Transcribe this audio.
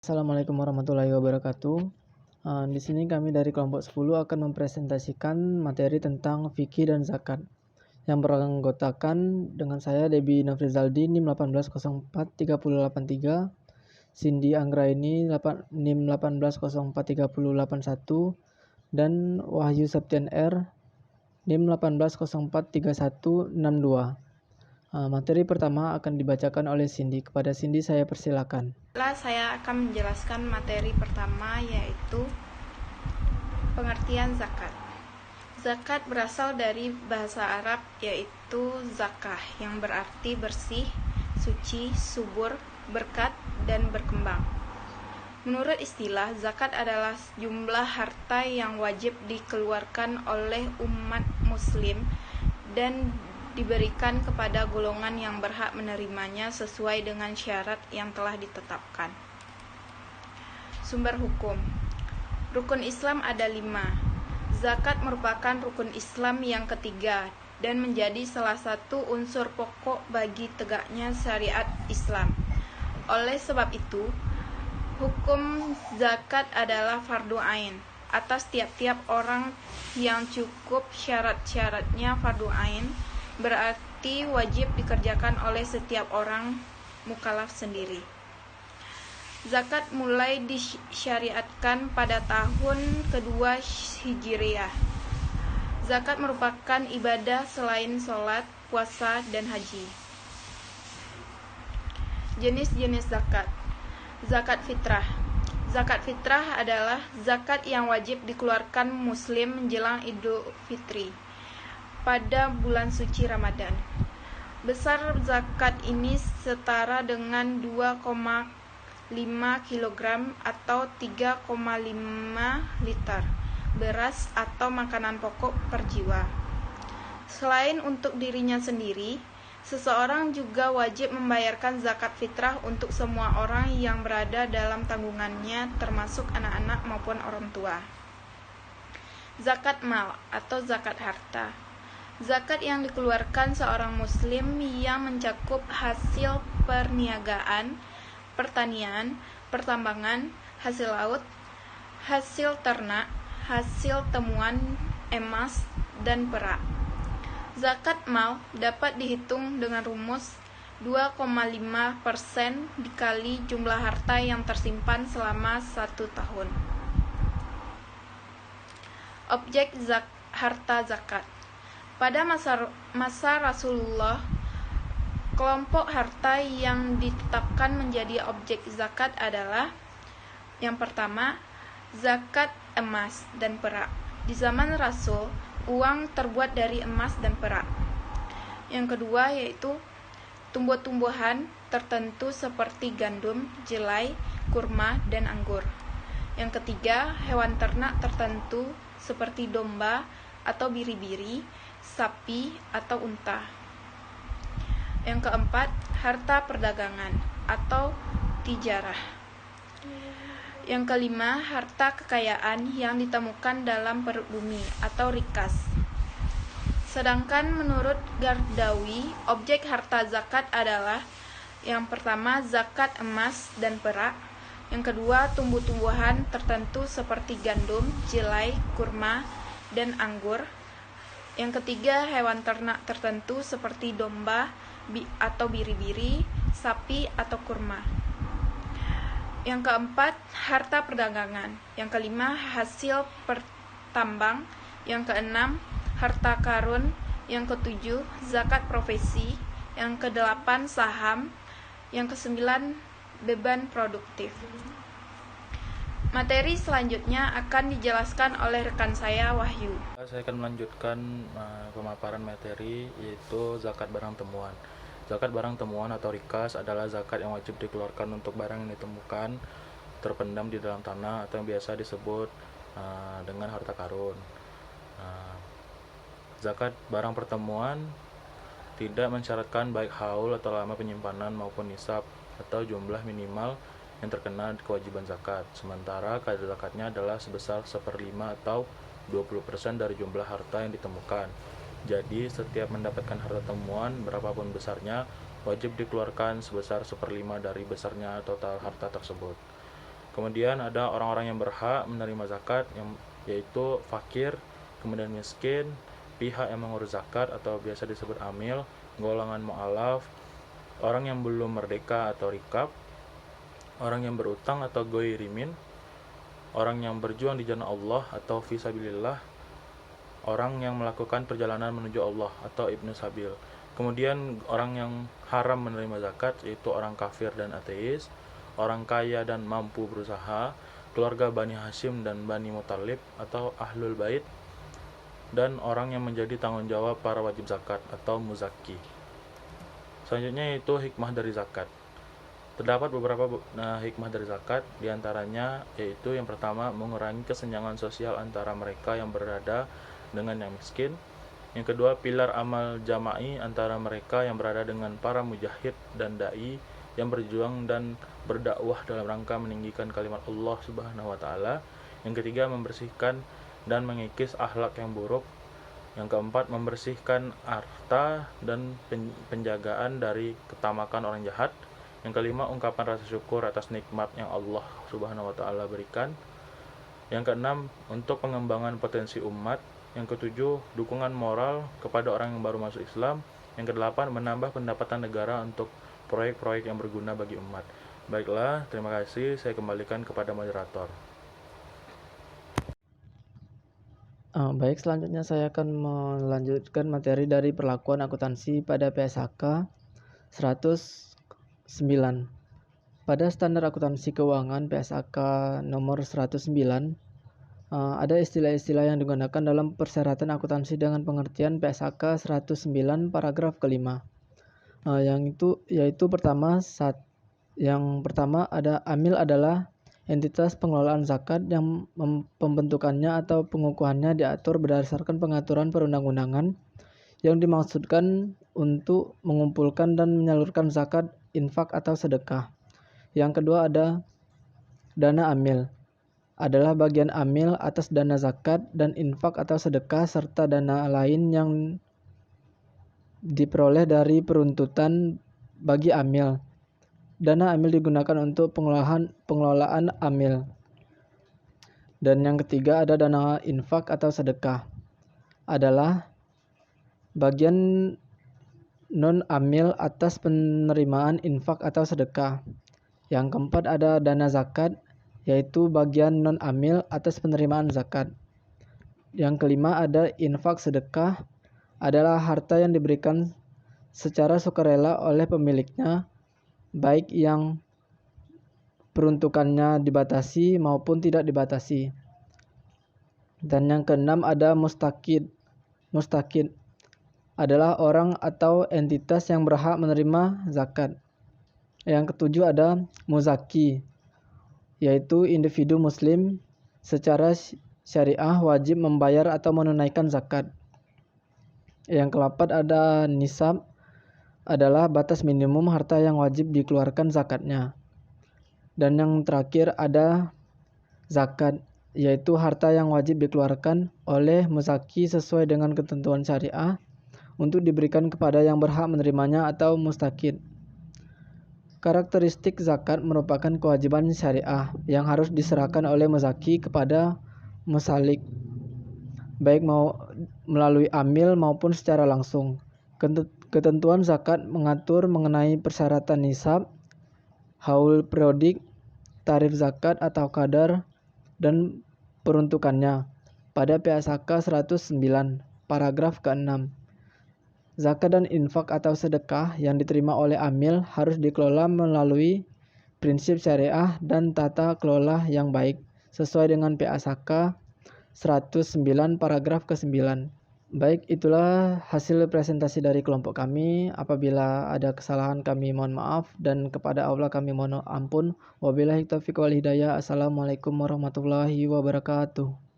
Assalamualaikum warahmatullahi wabarakatuh. Di sini kami dari kelompok 10 akan mempresentasikan materi tentang fikih dan zakat yang beranggotakan dengan saya Debi Nafrizaldi NIM 1804383, Cindy Anggraini NIM 1804381, dan Wahyu Septian R NIM 180436162. Materi pertama akan dibacakan oleh Cindy. Kepada Cindy saya persilakan. Saya akan menjelaskan materi pertama, yaitu pengertian zakat. Zakat berasal dari bahasa Arab, yaitu zakah, yang berarti bersih, suci, subur, berkat, dan berkembang. Menurut istilah, zakat adalah jumlah harta yang wajib dikeluarkan oleh umat muslim dan diberikan kepada golongan yang berhak menerimanya sesuai dengan syarat yang telah ditetapkan. Sumber hukum. Rukun Islam ada 5. Zakat merupakan rukun Islam yang ketiga dan menjadi salah satu unsur pokok bagi tegaknya syariat Islam. Oleh sebab itu, hukum zakat adalah fardu ain atas tiap-tiap orang yang cukup syarat-syaratnya fardu ain, berarti wajib dikerjakan oleh setiap orang mukallaf sendiri. Zakat mulai disyariatkan pada tahun kedua Hijriah. Zakat merupakan ibadah selain sholat, puasa, dan haji. Jenis-jenis zakat. Zakat fitrah. Zakat fitrah adalah zakat yang wajib dikeluarkan muslim menjelang Idul Fitri pada bulan suci Ramadan. Besar zakat ini setara dengan 2,5 kg atau 3,5 liter beras atau makanan pokok per jiwa. Selain untuk dirinya sendiri, seseorang juga wajib membayarkan zakat fitrah untuk semua orang yang berada dalam tanggungannya, termasuk anak-anak maupun orang tua. Zakat mal atau zakat harta. Zakat yang dikeluarkan seorang muslim yang mencakup hasil perniagaan, pertanian, pertambangan, hasil laut, hasil ternak, hasil temuan emas, dan perak. Zakat mal dapat dihitung dengan rumus 2,5% dikali jumlah harta yang tersimpan selama 1 tahun. Objek harta zakat. Pada masa Rasulullah, kelompok harta yang ditetapkan menjadi objek zakat adalah: yang pertama, zakat emas dan perak. Di zaman Rasul, uang terbuat dari emas dan perak. Yang kedua yaitu tumbuh-tumbuhan tertentu seperti gandum, jelai, kurma, dan anggur. Yang ketiga, hewan ternak tertentu seperti domba atau biri-biri, sapi, atau unta. Yang keempat, harta perdagangan atau tijarah. Yang kelima, harta kekayaan yang ditemukan dalam perut bumi atau rikas. Sedangkan menurut Gardawi, objek harta zakat adalah: yang pertama, zakat emas dan perak. Yang kedua, tumbuh-tumbuhan tertentu seperti gandum, jelai, kurma, dan anggur. Yang ketiga, hewan ternak tertentu seperti domba atau biri-biri, sapi, atau kurma. Yang keempat, harta perdagangan. Yang kelima, hasil pertambang. Yang keenam, harta karun. Yang ketujuh, zakat profesi. Yang kedelapan, saham. Yang kesembilan, beban produktif. Materi selanjutnya akan dijelaskan oleh rekan saya, Wahyu. Saya akan melanjutkan pemaparan materi, yaitu zakat barang temuan. Zakat barang temuan atau rikas adalah zakat yang wajib dikeluarkan untuk barang yang ditemukan terpendam di dalam tanah atau yang biasa disebut dengan harta karun. Zakat barang pertemuan tidak mensyaratkan baik haul atau lama penyimpanan maupun nisab atau jumlah minimal yang terkena kewajiban zakat. Sementara kadar zakatnya adalah sebesar 1/5 atau 20% dari jumlah harta yang ditemukan. Jadi setiap mendapatkan harta temuan berapapun besarnya, wajib dikeluarkan sebesar 1/5 dari besarnya total harta tersebut. Kemudian ada orang-orang yang berhak menerima zakat, yaitu fakir, kemudian miskin, pihak yang mengurus zakat atau biasa disebut amil, golongan mu'alaf, orang yang belum merdeka atau rikab, orang yang berutang atau goirimin, orang yang berjuang di jalan Allah atau fisabilillah, orang yang melakukan perjalanan menuju Allah atau ibnu sabil. Kemudian orang yang haram menerima zakat yaitu orang kafir dan ateis, orang kaya dan mampu berusaha, keluarga Bani Hashim dan Bani Muthalib atau Ahlul Bait, dan orang yang menjadi tanggung jawab para wajib zakat atau muzaki. Selanjutnya yaitu hikmah dari zakat. Terdapat beberapa hikmah dari zakat, diantaranya yaitu yang pertama mengurangi kesenjangan sosial antara mereka yang berada dengan yang miskin. Yang kedua, pilar amal jama'i antara mereka yang berada dengan para mujahid dan da'i yang berjuang dan berdakwah dalam rangka meninggikan kalimat Allah Subhanahu wa taala. Yang ketiga, membersihkan dan mengikis akhlak yang buruk. Yang keempat, membersihkan harta dan penjagaan dari ketamakan orang jahat. Yang kelima, ungkapan rasa syukur atas nikmat yang Allah Subhanahu wa taala berikan. Yang keenam, untuk pengembangan potensi umat. Yang ketujuh, dukungan moral kepada orang yang baru masuk Islam. Yang kedelapan, menambah pendapatan negara untuk proyek-proyek yang berguna bagi umat. Baiklah, terima kasih. Saya kembalikan kepada moderator. Baik, selanjutnya saya akan melanjutkan materi dari perlakuan akuntansi pada PSAK 109. Pada standar akuntansi keuangan PSAK nomor 109, ada istilah-istilah yang digunakan dalam persyaratan akuntansi dengan pengertian PSAK 109 paragraf kelima. Yaitu yang pertama ada amil adalah entitas pengelolaan zakat yang pembentukannya atau pengukuhannya diatur berdasarkan pengaturan perundang-undangan yang dimaksudkan untuk mengumpulkan dan menyalurkan zakat, infak atau sedekah. Yang kedua ada dana amil, adalah bagian amil atas dana zakat dan infak atau sedekah serta dana lain yang diperoleh dari peruntutan bagi amil. Dana amil digunakan untuk pengelolaan amil. Dan yang ketiga ada dana infak atau sedekah, adalah bagian non-amil atas penerimaan infak atau sedekah. Yang keempat ada dana zakat, yaitu bagian non-amil atas penerimaan zakat. Yang kelima ada infak sedekah, adalah harta yang diberikan secara sukarela oleh pemiliknya, baik yang peruntukannya dibatasi maupun tidak dibatasi. Dan yang keenam ada mustaqid. Mustaqid adalah orang atau entitas yang berhak menerima zakat. Yang ketujuh ada muzaki, yaitu individu muslim secara syariah wajib membayar atau menunaikan zakat. Yang keempat ada nisab, adalah batas minimum harta yang wajib dikeluarkan zakatnya. Dan yang terakhir ada zakat, yaitu harta yang wajib dikeluarkan oleh muzaki sesuai dengan ketentuan syariah untuk diberikan kepada yang berhak menerimanya atau mustaqid. Karakteristik zakat merupakan kewajiban syariah yang harus diserahkan oleh muzaki kepada musalik, baik melalui amil maupun secara langsung. Ketentuan zakat mengatur mengenai persyaratan nisab, haul periodik, tarif zakat atau kadar, dan peruntukannya pada PSAK 109 paragraf ke-6. Zakat dan infak atau sedekah yang diterima oleh amil harus dikelola melalui prinsip syariah dan tata kelola yang baik sesuai dengan PSAK 109 paragraf ke-9. Baik, itulah hasil presentasi dari kelompok kami. Apabila ada kesalahan kami mohon maaf, dan kepada Allah kami mohon ampun. Wabillahi taufiq wal hidayah. Assalamualaikum warahmatullahi wabarakatuh.